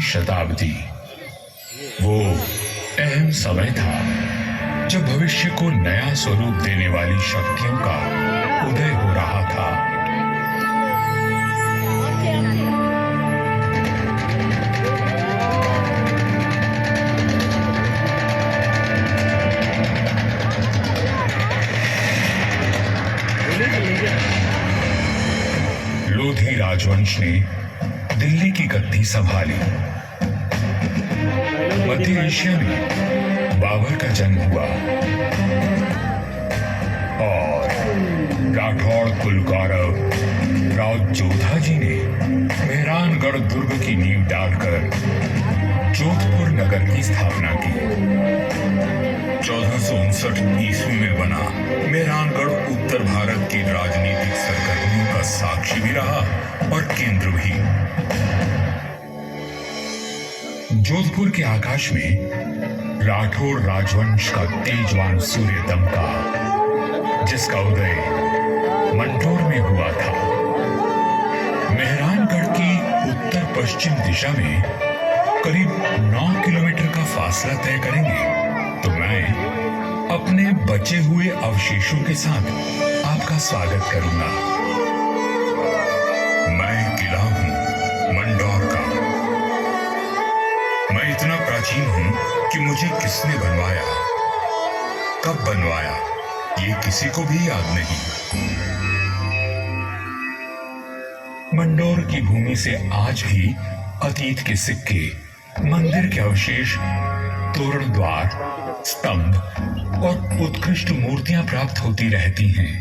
शताब्दी वो अहम समय था जब भविष्य को नया स्वरूप देने वाली शक्तियों का उदय हो रहा था। लोधी राजवंश ने दिल्ली की गद्दी संभाली। मध्य एशिया में बाबर का जन्म हुआ और राठौड़ कुल गौरव राव जोधा जी ने मेहरानगढ़ दुर्ग की नींव डालकर जोधपुर नगर की स्थापना की। 1459 ईस्वी में बना मेहरानगढ़ उत्तर भारत की राजनीतिक सरगर्मियों का साक्षी भी रहा और केंद्र भी। जोधपुर के आकाश में राठौड़ राजवंश का तेजवान सूर्य दमका, जिसका उदय मंडोर में हुआ था। मेहरानगढ़ की उत्तर पश्चिम दिशा में करीब 9 किलोमीटर का फासला तय करेंगे तो मैं अपने बचे हुए अवशेषों के साथ आपका स्वागत करूंगा। मैं किला हूं मंडोर का। मैं इतना प्राचीन हूं कि मुझे किसने बनवाया, कब बनवाया, ये किसी को भी याद नहीं। मंडोर की भूमि से आज भी अतीत के सिक्के, मंदिर के अवशेष, तोरण द्वार, स्तंभ और उत्कृष्ट मूर्तियां प्राप्त होती रहती हैं।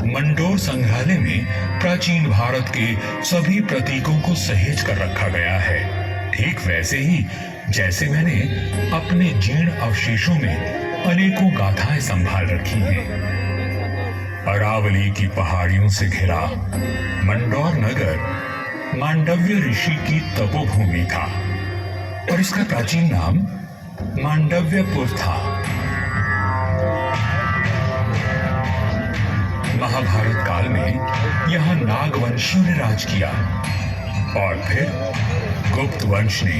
मंडोर संग्रहालय में प्राचीन भारत के सभी प्रतीकों को सहेज कर रखा गया है, ठीक वैसे ही जैसे मैंने अपने जीर्ण अवशेषों में अनेकों गाथाएं संभाल रखी हैं। अरावली की पहाड़ियों से घिरा मंडोर नगर मांडव्य ऋषि की तपोभूमि था और इसका प्राचीन नाम मांडव्यपुर था। महाभारत काल में यहां नागवंशियों ने राज किया और फिर गुप्त वंश ने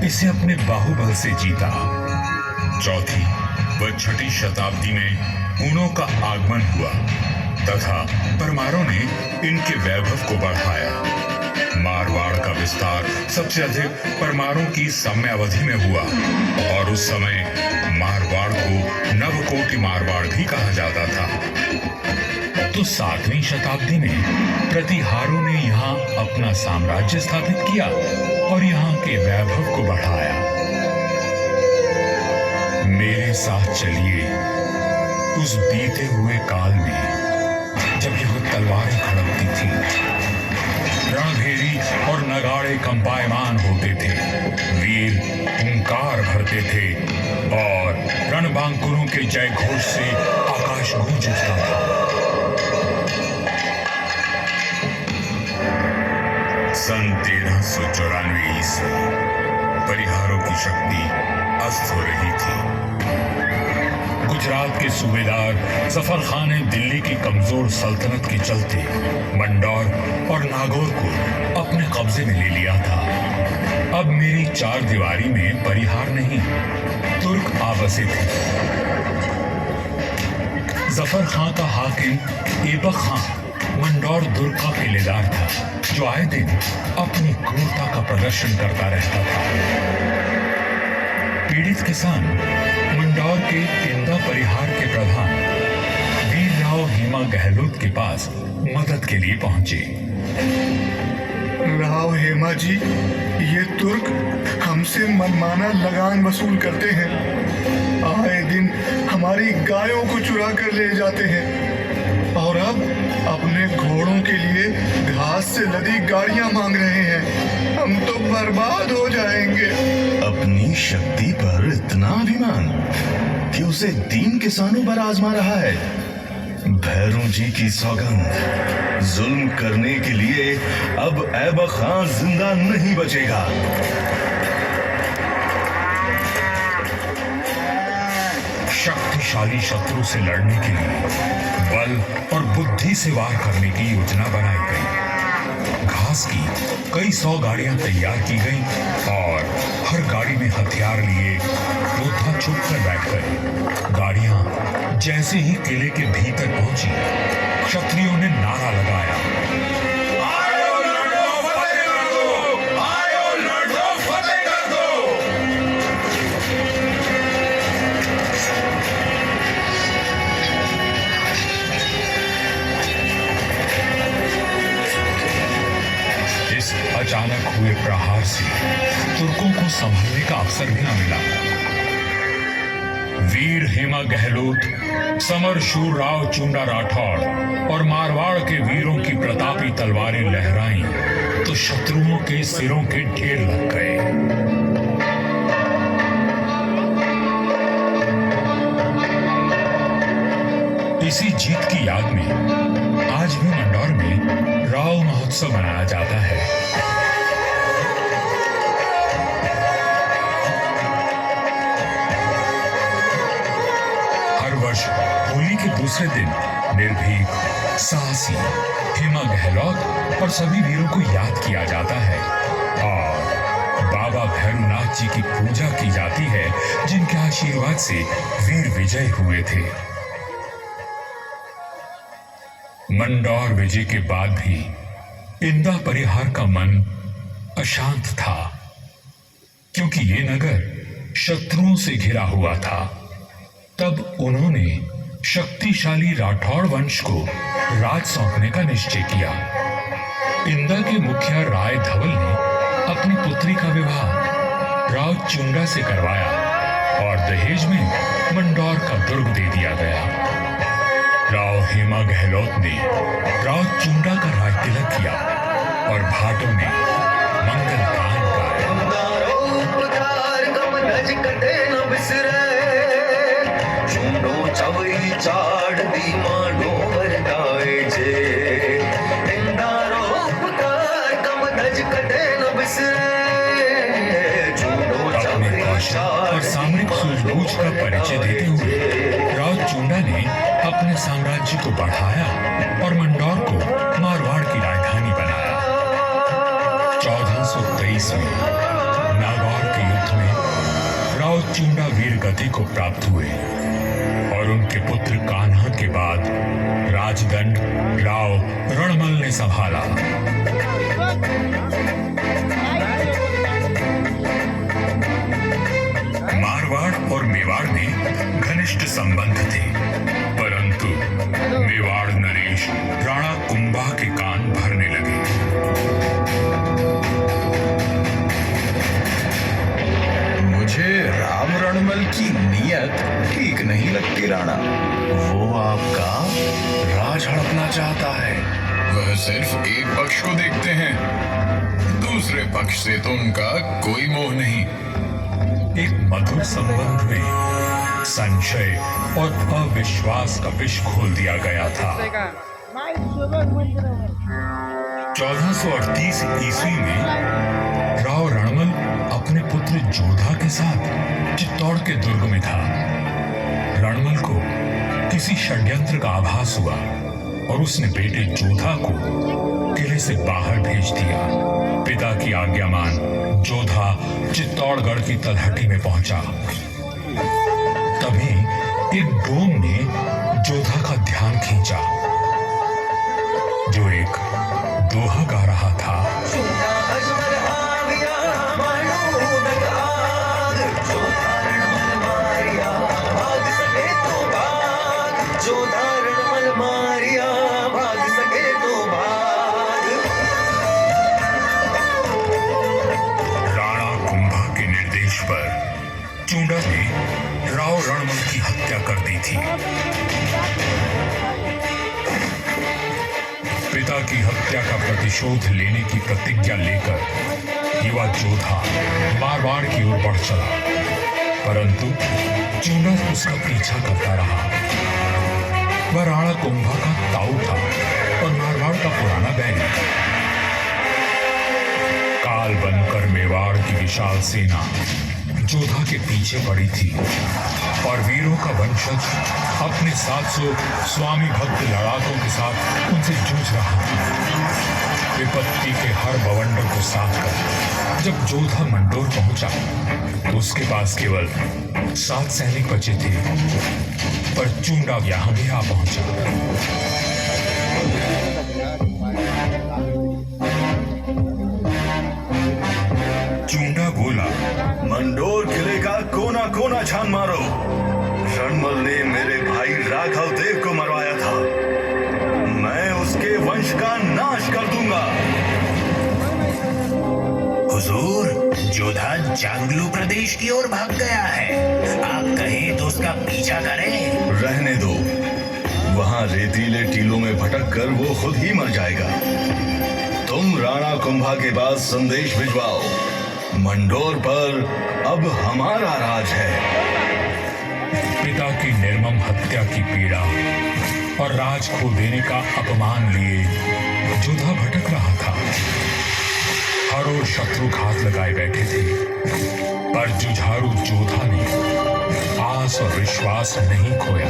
इसे अपने बाहुबल से जीता। चौथी व छठी शताब्दी में हूणों का आगमन हुआ तथा परमारों ने इनके वैभव को बढ़ाया। मारवाड़ का विस्तार सबसे अधिक परमारों की समयावधि में हुआ और उस समय मारवाड़ को नवकोटि मारवाड़ भी कहा जाता था। तो 7वीं शताब्दी में प्रतिहारों ने यहाँ अपना साम्राज्य स्थापित किया और यहाँ के वैभव को बढ़ाया। मेरे साथ चलिए उस बीते हुए काल में जब यह तलवारें खड़कती थी, रणभेरी और नगाड़े कंपायमान होते थे, वीर हुंकार भरते थे और रणबांकुरों के जय घोष से आकाश गूंज उठता था। सन 1394 ईस्वी परिहारों की शक्ति अस्त हो रही थी। गुजरात के सूबेदार जफर खान ने दिल्ली की कमजोर सल्तनत के चलते मंडोर और नागौर को अपने कब्जे में ले लिया था। अब मेरी चार दीवारी में परिहार नहीं, तुर्क आबसे थे। जफर खां का हाकिम ऐबक खां मंडोर दुर्ग का पहलेदार था, जो आए दिन अपनी क्रूरता का प्रदर्शन करता रहता था। पीड़ित किसान मंडोर के इंदा परिहार के प्रधान वीर राव हेमा गहलोत के पास मदद के लिए पहुंचे। राव हेमा जी, ये तुर्क हमसे मनमाना लगान वसूल करते हैं। आए दिन हमारी गायों को चुरा कर ले जाते हैं और अब अपने घोड़ों के लिए घास से लदी गाड़ियां मांग रहे हैं। हम तो बर्बाद हो जाएंगे। अपनी शक्ति पर इतना अभिमान कि उसे 3 किसानों पर आजमा रहा है। भैरों जी की सौगंध, जुल्म करने के लिए अब ऐबक खां जिंदा नहीं बचेगा। शक्तिशाली शत्रु से लड़ने के लिए बल और बुद्धि से वार करने की योजना बनाई गई। घास की कई 100 गाड़ियां तैयार की गईं और हर गाड़ी में हथियार लिए योद्धा छुपकर बैठ गए। गाड़ियां जैसे ही किले के भीतर पहुंची, क्षत्रियों ने नारा लगाया, आयो लड़ो फतेह कर दो, आयो लड़ो फतेह कर दो। इस अचानक हुए प्रहार से तुर्कों को संभलने का अवसर भी न मिला। वीर हेमा गहलोत, समर शूर राव चुंडा राठौड़ और मारवाड़ के वीरों की प्रतापी तलवारें लहराईं तो शत्रुओं के सिरों के ढेर लग गए। इसी जीत की याद में आज भी मंदौर में राव महोत्सव मनाया जाता है। हर वर्ष होली के दूसरे दिन निर्भीक, साहसी हेमा गहलोत और सभी वीरों को याद किया जाता है और बाबा भैरवनाथ जी की पूजा की जाती है, जिनके आशीर्वाद से वीर विजय हुए थे। मंदौर विजय के बाद भी इंदा परिहार का मन अशांत था, क्योंकि ये नगर शत्रुओं से घिरा हुआ था। तब उन्होंने शक्तिशाली राठौड़ वंश को राज सौंपने का निश्चय किया। इंदा के मुखिया राय धवल ने अपनी पुत्री का विवाह राव चुंडा से करवाया और दहेज में मंदौर का दुर्ग दे दिया गया। राव हेमा गहलोत ने राव चुंडा का राज तिलक किया और भाटों ने मंगल गान गाया। चाड़ दी मानो वरदाए जे इंदारो उपकार कम धज कटे न बिसरे अपने कौशल और सामरिक सूझबूझ का परिचय देते हुए राव चुंडा ने अपने साम्राज्य को बढ़ाया और मंदौर को मारवाड़ की राजधानी बनाया। 1423 में नागौर के युद्ध में राव चुंडा वीर गति को प्राप्त हुए और उनके पुत्र कान्हा के बाद राजदंड राव रणमल ने संभाला। मारवाड़ और मेवाड़ में घनिष्ठ संबंध थे, परंतु मेवाड़ नरेश राणा कुंभा के कान भरने लगे। मुझे राम रणमल की नीयत ठीक नहीं लगती राणा। वो आपका राज हड़पना चाहता है। वह सिर्फ एक पक्ष को देखते हैं, दूसरे पक्ष से तो उनका कोई मोह नहीं। एक मधुर संबंध में संशय और अविश्वास का विष घोल दिया गया था। 1438 ईस्वी में राव रणमल अपने पुत्र जोधा के साथ चित्तौड़ के दुर्ग में था। रणमल को किसी षड्यंत्र का आभास हुआ और उसने बेटे जोधा को किले से बाहर भेज दिया। पिता की आज्ञा मान जोधा चित्तौड़गढ़ की तलहटी में पहुंचा। तभी एक डोम ने जोधा का ध्यान खींचा, जो एक दोहा गा रहा था। राणा कुंभा के निर्देश पर चुंडा ने राव रणमल की हत्या कर दी थी। पिता की हत्या का प्रतिशोध लेने की प्रतिज्ञा लेकर युवा जोधा मारवाड़ की ओर बढ़ चला, परंतु चुंडा उसका पीछा करता रहा। वह राणा कुंभा का ताऊ था और मारवाड़ का पुराना बैरी। काल बनकर मेवाड़ की विशाल सेना जोधा के पीछे पड़ी थी और वीरों का वंशज अपने 700 स्वामी भक्त लड़ाकों के साथ उनसे जूझ रहा था। विपत्ति के हर बवंडर को साथ कर जब जोधा मंडोर पहुंचा तो उसके पास केवल 7 सैनिक बचे थे, पर चूंडा यहां भी आ पहुंचा। चूंडा बोला, मंडोर किले का कोना कोना छान मारो। रणमल ने मेरे भाई राघव देव को मरवाया था, मैं उसके वंश का नाश कर दूंगा। हुजूर, जोधा जांगलू प्रदेश की ओर भाग गया है। आप कहें तो उसका पीछा करें। रहने दो, वहां रेतीले टीलों में भटक कर वो खुद ही मर जाएगा। तुम राणा कुंभा के पास संदेश भिजवाओ, मंडोर पर अब हमारा राज है। पिता की निर्मम हत्या की पीड़ा और राज खो देने का अपमान लिए जोधा भटक रहा था। हर ओर शत्रु घात लगाए बैठे थे, पर जुझारू जोधा ने आस और विश्वास नहीं खोया।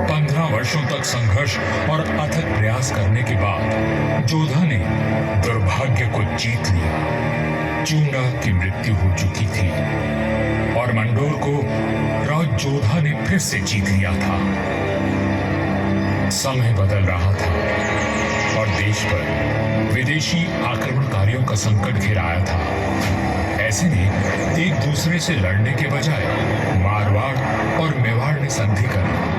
15 वर्षों तक संघर्ष और अथक प्रयास करने के बाद जोधा ने दुर्भाग्य को जीत लिया। चूंडा की मृत्यु हो चुकी थी और मंडोर को राज जोधा ने फिर से जीत लिया था। समय बदल रहा था और देश पर विदेशी आक्रमणकारियों का संकट घिर आया था। ऐसे में एक दूसरे से लड़ने के बजाय मारवाड़ और मेवाड़ ने संधि कर ली।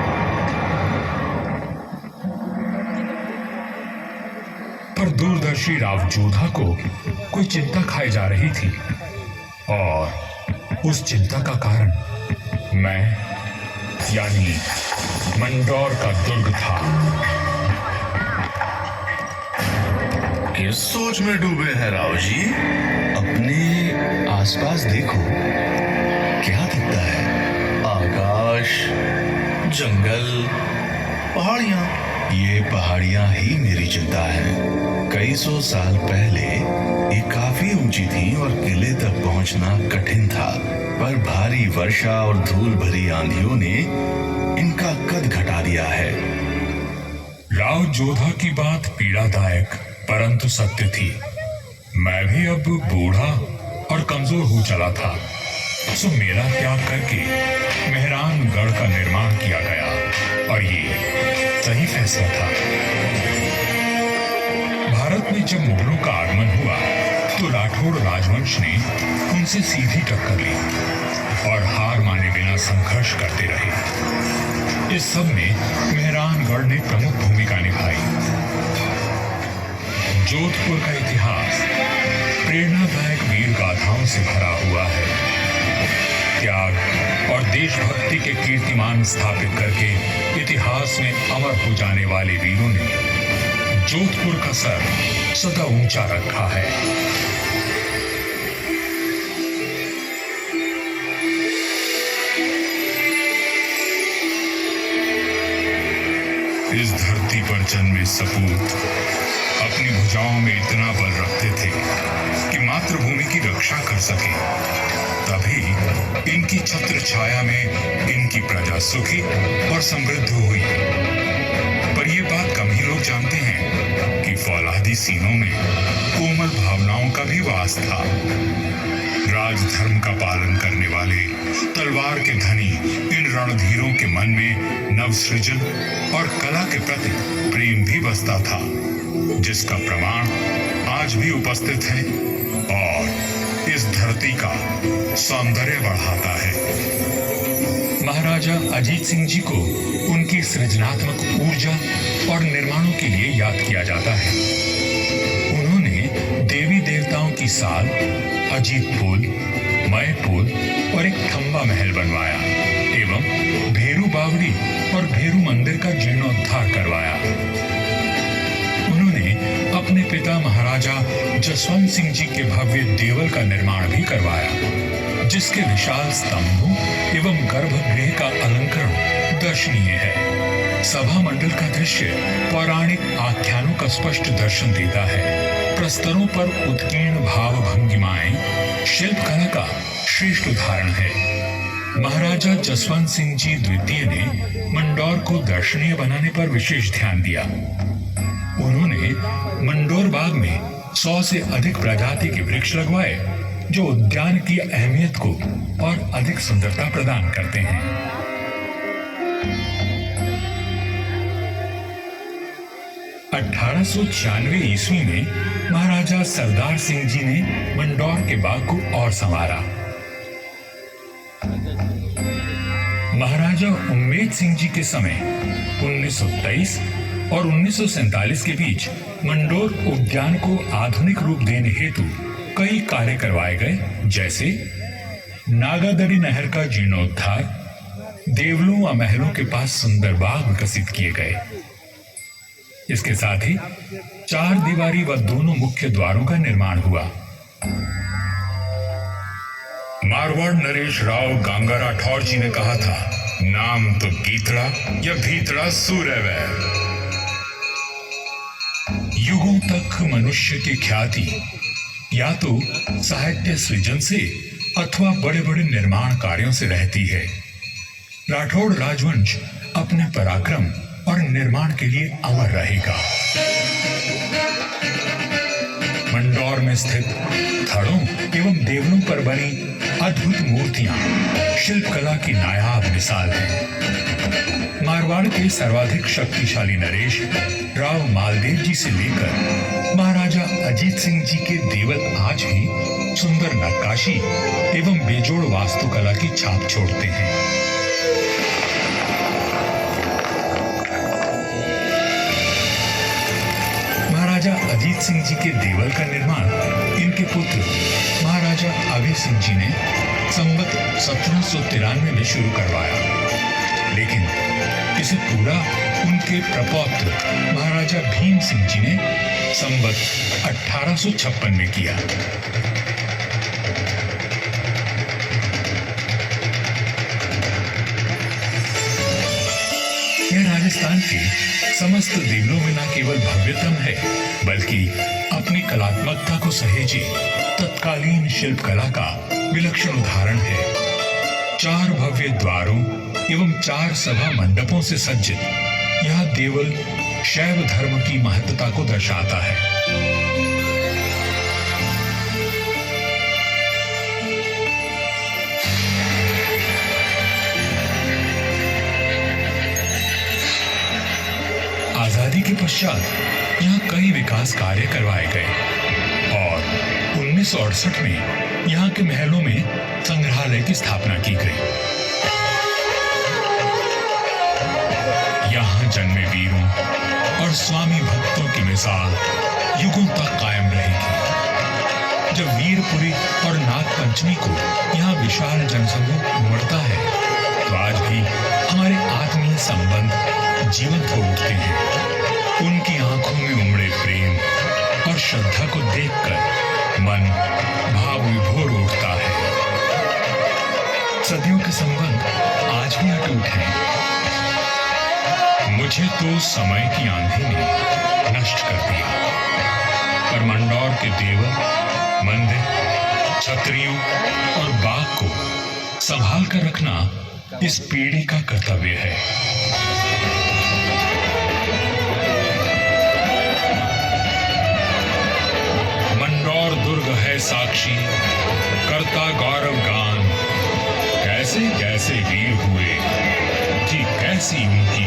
पर दूरदर्शी राव जोधा को कोई चिंता खाई जा रही थी और उस चिंता का कारण मैं यानी मंडोर का दुर्ग था। किस सोच में डूबे हैं राव जी? अपने आसपास देखो, क्या दिखता है? आकाश, जंगल, पहाड़ियां। ये पहाड़ियां ही मेरी चिंता है। कई सौ साल पहले ये काफी ऊंची थी और किले तक पहुंचना कठिन था, पर भारी वर्षा और धूल भरी आंधियों ने इनका कद घटा दिया है। राव जोधा की बात पीड़ादायक परंतु सत्य थी। मैं भी अब बूढ़ा और कमजोर हो चला था, सो मेरा त्याग करके मेहरानगढ़ का निर्माण किया गया और ये सही फैसला था। भारत में जब मुगलों का आगमन हुआ तो राठौड़ राजवंश ने उनसे सीधी टक्कर ली और हार माने बिना संघर्ष करते रहे। इस सब में मेहरानगढ़ ने प्रमुख भूमिका निभाई। जोधपुर का इतिहास प्रेरणादायक वीर गाथाओं से भरा हुआ है। त्याग और देशभक्ति के कीर्तिमान स्थापित करके इतिहास में अमर हो जाने वाले वीरों ने जोधपुर का सर सदा ऊंचा रखा है। इस धरती पर जन्मे सपूत अपनी भुजाओं में इतना बल रखते थे कि मातृभूमि की रक्षा कर सके। तभी इनकी छत्र छाया में इनकी प्रजा सुखी और समृद्ध हुई। पर यह बात कम ही लोग जानते हैं कि फौलादी सीनों में कोमल भावनाओं का भी वास था। राजधर्म का पालन करने वाले तलवार के धनी इन रणधीरों के मन में नवसृजन और कला के प्रति प्रेम भी बसता था, जिसका प्रमाण आज भी उपस्थित है और इस धरती का सौंदर्य बढ़ाता है। महाराजा अजीत सिंह जी को उनकी सृजनात्मक ऊर्जा और निर्माणों के लिए याद किया जाता है। उन्होंने देवी देवताओं की साल, अजीत पुल, मय पुल और एक खंबा महल बनवाया एवं भेरू बावड़ी और भेरू मंदिर का जीर्णोद्धार करवाया। उन्होंने अपने पिता महाराजा जसवंत सिंह जी के भव्य देवल का निर्माण भी करवाया, जिसके विशाल स्तंभों एवं गर्भगृह का अलंकरण दर्शनीय है। सभा मंडल का दृश्य पौराणिक आख्यानों का स्पष्ट दर्शन देता है। प्रस्तरों पर उत्कीर्ण भाव भंगिमाएं शिल्पकला का श्रेष्ठ उदाहरण है। महाराजा जसवंत सिंह जी द्वितीय ने मंडौर को दर्शनीय बनाने पर विशेष ध्यान दिया। उन्होंने मंडोर बाग में 100 से अधिक प्रजाति के वृक्ष लगवाए जो उद्यान की अहमियत को और अधिक सुंदरता प्रदान करते हैं। 1896 ईस्वी में महाराजा सरदार सिंह जी ने मंडौर के बाग को और संवारा। महाराजा उम्मेद सिंह जी के समय 1923 और 1947 के बीच मंडोर उद्यान को आधुनिक रूप देने हेतु कई कार्य करवाए गए, जैसे नागादरी नहर का जीर्णोद्धार, देवलों व महलों के पास सुंदर बाग विकसित किए गए। इसके साथ ही 4 दीवारी व दोनों मुख्य द्वारों का निर्माण हुआ। मारवाड़ नरेश राव गांगा राठौर जी ने कहा था, नाम तो गीतड़ा या भीतड़ा सूर्यवैर। युगों तक मनुष्य की ख्याति या तो साहित्य सृजन से अथवा बड़े बड़े निर्माण कार्यों से रहती है। राठौड़ राजवंश अपने पराक्रम और निर्माण के लिए अमर रहेगा। मंडौर में स्थित थड़ों एवं देवलों पर बनी अद्भुत मूर्तियां शिल्पकला की नायाब मिसाल हैं। मारवाड़ के सर्वाधिक शक्तिशाली नरेश राव मालदेव जी से लेकर महाराजा अजीत सिंह जी के देवल आज भी सुंदर नक्काशी एवं बेजोड़ वास्तुकला की छाप छोड़ते हैं। महाराजा अजीत सिंह जी के देवल का निर्माण इनके पुत्र महाराजा अभय सिंह जी ने संवत 1793 में शुरू करवाया, लेकिन इसे पूरा उनके प्रपौत्र महाराजा भीम सिंह जी ने संवत 1856 में किया। यह राजस्थान के समस्त देवलों में न केवल भव्यतम है, बल्कि अपनी कलात्मकता को सहेजे तत्कालीन शिल्पकला का विलक्षण उदाहरण है। 4 भव्य द्वारों एवं 4 सभा मंडपों से सज्जित यह देवल शैव धर्म की महत्ता को दर्शाता है। आजादी के पश्चात यहाँ कई विकास कार्य करवाए गए और 1968 में यहाँ के महलों में संग्रहालय की स्थापना की गई। यहाँ जन्मे वीरों और स्वामी भक्तों की मिसाल युगों तक कायम रहेगी। जब वीरपुरी और नागपंचमी को यहाँ विशाल जनसमूह उमड़ता है, तो आज भी हमारे आत्मीय संबंध जीवंत हो उठते हैं। उनकी आंखों में उमड़े प्रेम और श्रद्धा को देखकर मन भाव विभोर उठता है। सदियों के संबंध आज भी अटूट हैं। मुझे तो समय की आंधी ने नष्ट कर दिया, पर मंडौर के देवल, मंदिर, छतरियों और बाग को संभाल कर रखना इस पीढ़ी का कर्तव्य है। मंडौर दुर्ग है साक्षी, करता गौरव गान, कैसे कैसे वीर हुए, थी कैसी उनकी